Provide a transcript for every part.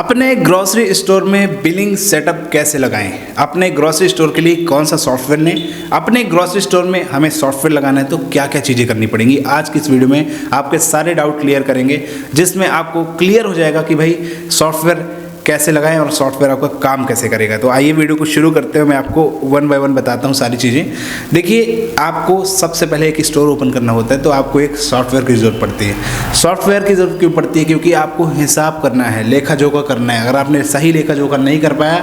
अपने grocery store में billing setup कैसे लगाएं? अपने ग्रोसरी स्टोर के लिए कौन सा सॉफ्टवेयर लें? अपने ग्रोसरी स्टोर में हमें सॉफ्टवेयर लगाना है तो क्या क्या चीज़ें करनी पड़ेंगी? आज की इस वीडियो में आपके सारे डाउट क्लियर करेंगे, जिसमें आपको क्लियर हो जाएगा कि भाई सॉफ्टवेयर कैसे लगाएं और सॉफ्टवेयर आपका काम कैसे करेगा। तो आइए वीडियो को शुरू करते हैं। मैं आपको वन बाय वन बताता हूँ सारी चीज़ें। देखिए, आपको सबसे पहले एक स्टोर ओपन करना होता है तो आपको एक सॉफ्टवेयर की ज़रूरत पड़ती है। सॉफ्टवेयर की ज़रूरत क्यों पड़ती है? क्योंकि आपको हिसाब करना है, लेखा जोखा करना है। अगर आपने सही लेखा जोखा नहीं कर पाया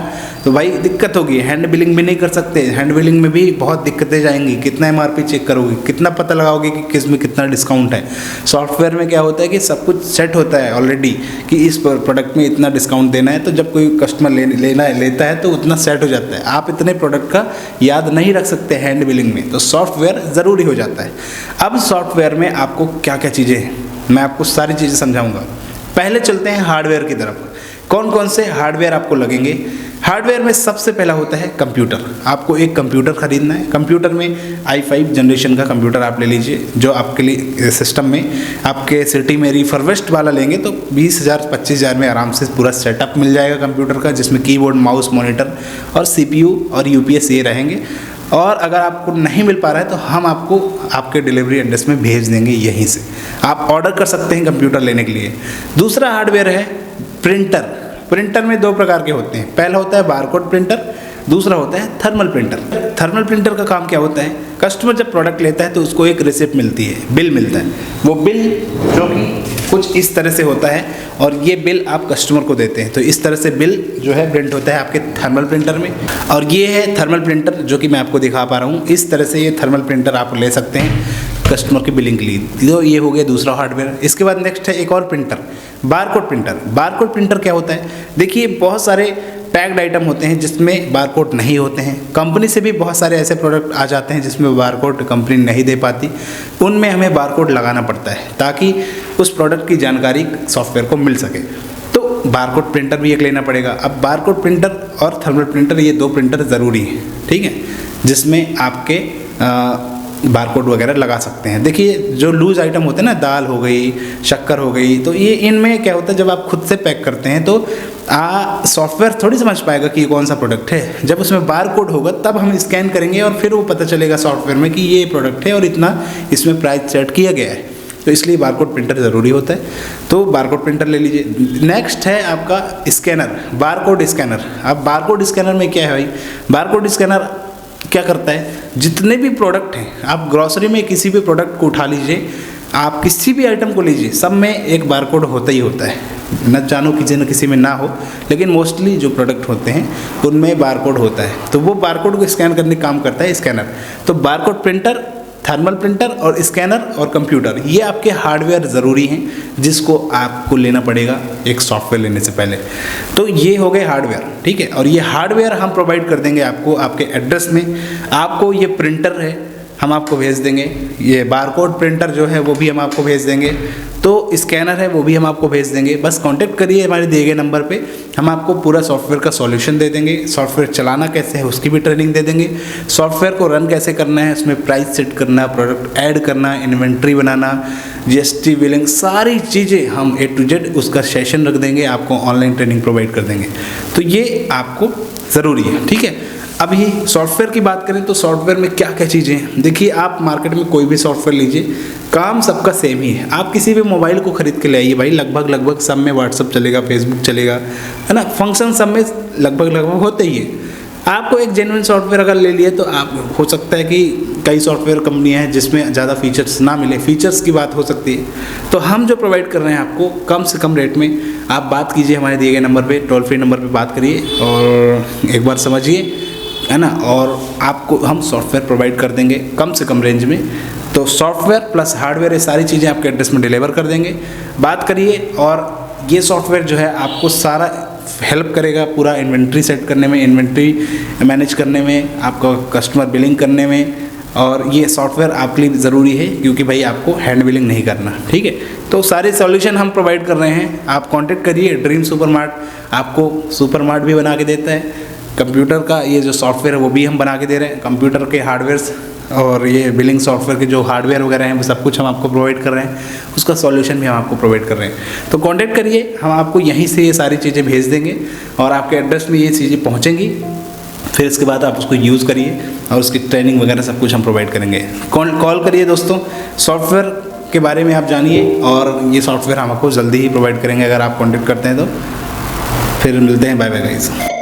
तो भाई दिक्कत होगी। हैंड बिलिंग भी नहीं कर सकते, हैंड बिलिंग में भी बहुत दिक्कतें जाएंगी। कितना MRP चेक करोगे, कितना पता लगाओगे कि किस में कितना डिस्काउंट है। सॉफ्टवेयर में क्या होता है कि सब कुछ सेट होता है ऑलरेडी कि इस प्रोडक्ट में इतना डिस्काउंट देना है, तो जब कोई कस्टमर लेता है तो उतना सेट हो जाता है। आप इतने प्रोडक्ट का याद नहीं रख सकते हैंड बिलिंग में, तो सॉफ्टवेयर ज़रूरी हो जाता है। अब सॉफ्टवेयर में आपको क्या क्या चीज़ें हैं, मैं आपको सारी चीज़ें समझाऊंगा। पहले चलते हैं हार्डवेयर की तरफ। कौन कौन से हार्डवेयर आपको लगेंगे? हार्डवेयर में सबसे पहला होता है कंप्यूटर। आपको एक कंप्यूटर खरीदना है। कंप्यूटर में i5 जनरेशन का कंप्यूटर आप ले लीजिए, जो आपके लिए सिस्टम में आपके सिटी में रिफर्बिश्ड वाला लेंगे तो 20,000 25,000 में आराम से पूरा सेटअप मिल जाएगा कंप्यूटर का, जिसमें कीबोर्ड, माउस, मॉनिटर और CPU और UPS ये रहेंगे। और अगर आपको नहीं मिल पा रहा है तो हम आपको आपके डिलीवरी एड्रेस में भेज देंगे, यहीं से आप ऑर्डर कर सकते हैं कंप्यूटर लेने के लिए। दूसरा हार्डवेयर है प्रिंटर। प्रिंटर में दो प्रकार के होते हैं। पहला होता है बारकोड प्रिंटर, दूसरा होता है थर्मल प्रिंटर। थर्मल प्रिंटर का काम क्या होता है? कस्टमर जब प्रोडक्ट लेता है तो उसको एक रिसिप्ट मिलती है, बिल मिलता है। वो बिल जो कि कुछ इस तरह से होता है और ये बिल आप कस्टमर को देते हैं। तो इस तरह से बिल जो है प्रिंट होता है आपके थर्मल प्रिंटर में। और ये है थर्मल प्रिंटर जो कि मैं आपको दिखा पा रहा हूँ। इस तरह से ये थर्मल प्रिंटर आप ले सकते हैं कस्टमर की बिलिंग के लिए। तो ये हो गया दूसरा हार्डवेयर। इसके बाद नेक्स्ट है एक और printer, barcode printer. Barcode printer क्या होता है? देखिए, बहुत सारे टैग्ड आइटम होते हैं जिसमें बारकोड नहीं होते हैं। कंपनी से भी बहुत सारे ऐसे प्रोडक्ट आ जाते हैं जिसमें बारकोड कंपनी नहीं दे पाती, उनमें हमें बारकोड लगाना पड़ता है ताकि उस प्रोडक्ट की जानकारी सॉफ्टवेयर को मिल सके। तो बारकोड प्रिंटर भी एक लेना पड़ेगा। अब बारकोड प्रिंटर और थर्मल प्रिंटर, ये दो प्रिंटर ज़रूरी है, ठीक है, जिसमें आपके बारकोड वगैरह लगा सकते हैं। देखिए, जो लूज आइटम होते हैं ना, दाल हो गई, शक्कर हो गई, तो ये इनमें क्या होता है, जब आप खुद से पैक करते हैं तो सॉफ्टवेयर थोड़ी समझ पाएगा कि ये कौन सा प्रोडक्ट है। जब उसमें बारकोड होगा तब हम स्कैन करेंगे और फिर वो पता चलेगा सॉफ्टवेयर में कि ये प्रोडक्ट है और इतना इसमें प्राइस सेट किया गया है। तो इसलिए बारकोड प्रिंटर ज़रूरी होता है। तो बारकोड प्रिंटर ले लीजिए। नेक्स्ट है आपका स्कैनर, बारकोड स्कैनर। अब बारकोड स्कैनर में क्या है भाई? बारकोड स्कैनर क्या करता है? जितने भी प्रोडक्ट हैं, आप ग्रॉसरी में किसी भी प्रोडक्ट को उठा लीजिए, आप किसी भी आइटम को लीजिए, सब में एक बारकोड होता ही होता है। न जानो किसी में ना हो, लेकिन मोस्टली जो प्रोडक्ट होते हैं उनमें बारकोड होता है। तो वो बारकोड को स्कैन करने का काम करता है स्कैनर। तो बारकोड प्रिंटर, थर्मल प्रिंटर और स्कैनर और कंप्यूटर, ये आपके हार्डवेयर ज़रूरी हैं जिसको आपको लेना पड़ेगा एक सॉफ्टवेयर लेने से पहले। तो ये हो गए हार्डवेयर, ठीक है। और ये हार्डवेयर हम प्रोवाइड कर देंगे आपको आपके एड्रेस में। आपको ये प्रिंटर है हम आपको भेज देंगे, ये बारकोड प्रिंटर जो है वो भी हम आपको भेज देंगे, तो स्कैनर है वो भी हम आपको भेज देंगे। बस कांटेक्ट करिए हमारे दिए गए नंबर पे, हम आपको पूरा सॉफ्टवेयर का सॉल्यूशन दे देंगे। सॉफ्टवेयर चलाना कैसे है उसकी भी ट्रेनिंग दे देंगे। सॉफ्टवेयर को रन कैसे करना है, उसमें प्राइस सेट करना, प्रोडक्ट ऐड करना, इन्वेंट्री बनाना, GST बिलिंग, सारी चीज़ें हम A to Z उसका सेशन रख देंगे, आपको ऑनलाइन ट्रेनिंग प्रोवाइड कर देंगे। तो ये आपको ज़रूरी है, ठीक है। अभी सॉफ्टवेयर की बात करें तो सॉफ्टवेयर में क्या क्या चीज़ें हैं। देखिए, आप मार्केट में कोई भी सॉफ्टवेयर लीजिए, काम सबका सेम ही है। आप किसी भी मोबाइल को खरीद के ले आइए भाई, लगभग सब में व्हाट्सअप चलेगा, फेसबुक चलेगा, है ना, फंक्शन सब में लगभग होते ही है। आपको एक जेन्युइन सॉफ्टवेयर अगर ले लिए तो आप, हो सकता है कि कई सॉफ्टवेयर कंपनियां हैं जिसमें ज़्यादा फीचर्स ना मिले, फीचर्स की बात हो सकती है। तो हम जो प्रोवाइड कर रहे हैं आपको कम से कम रेट में, आप बात कीजिए हमारे दिए गए नंबर पर, टोल फ्री नंबर पर बात करिए और एक बार समझिए, है ना, और आपको हम सॉफ्टवेयर प्रोवाइड कर देंगे कम से कम रेंज में। तो सॉफ्टवेयर प्लस हार्डवेयर, ये सारी चीज़ें आपके एड्रेस में डिलीवर कर देंगे। बात करिए, और ये सॉफ्टवेयर जो है आपको सारा हेल्प करेगा पूरा इन्वेंट्री सेट करने में, इन्वेंट्री मैनेज करने में, आपका कस्टमर बिलिंग करने में। और ये सॉफ्टवेयर आपके लिए ज़रूरी है क्योंकि भाई आपको हैंड बिलिंग नहीं करना, ठीक है। तो सारे सॉल्यूशन हम प्रोवाइड कर रहे हैं। आप कांटेक्ट करिए। ड्रीम सुपर मार्ट आपको सुपर मार्ट भी बना के देता है। कंप्यूटर का ये जो सॉफ्टवेयर है वो भी हम बना के दे रहे हैं। कंप्यूटर के हार्डवेयर और ये बिलिंग सॉफ्टवेयर के जो हार्डवेयर वगैरह हैं वो सब कुछ हम आपको प्रोवाइड कर रहे हैं, उसका सॉल्यूशन भी हम आपको प्रोवाइड कर रहे हैं। तो कांटेक्ट करिए, हम आपको यहीं से ये सारी चीज़ें भेज देंगे और आपके एड्रेस में ये चीज़ें पहुँचेंगी। फिर इसके बाद आप उसको यूज़ करिए और उसकी ट्रेनिंग वगैरह सब कुछ हम प्रोवाइड करेंगे। कॉल करिए दोस्तों, सॉफ्टवेयर के बारे में आप जानिए और ये सॉफ्टवेयर हम आपको जल्दी ही प्रोवाइड करेंगे अगर आप कॉन्टेक्ट करते हैं तो। फिर मिलते हैं, बाय बाय गाइस।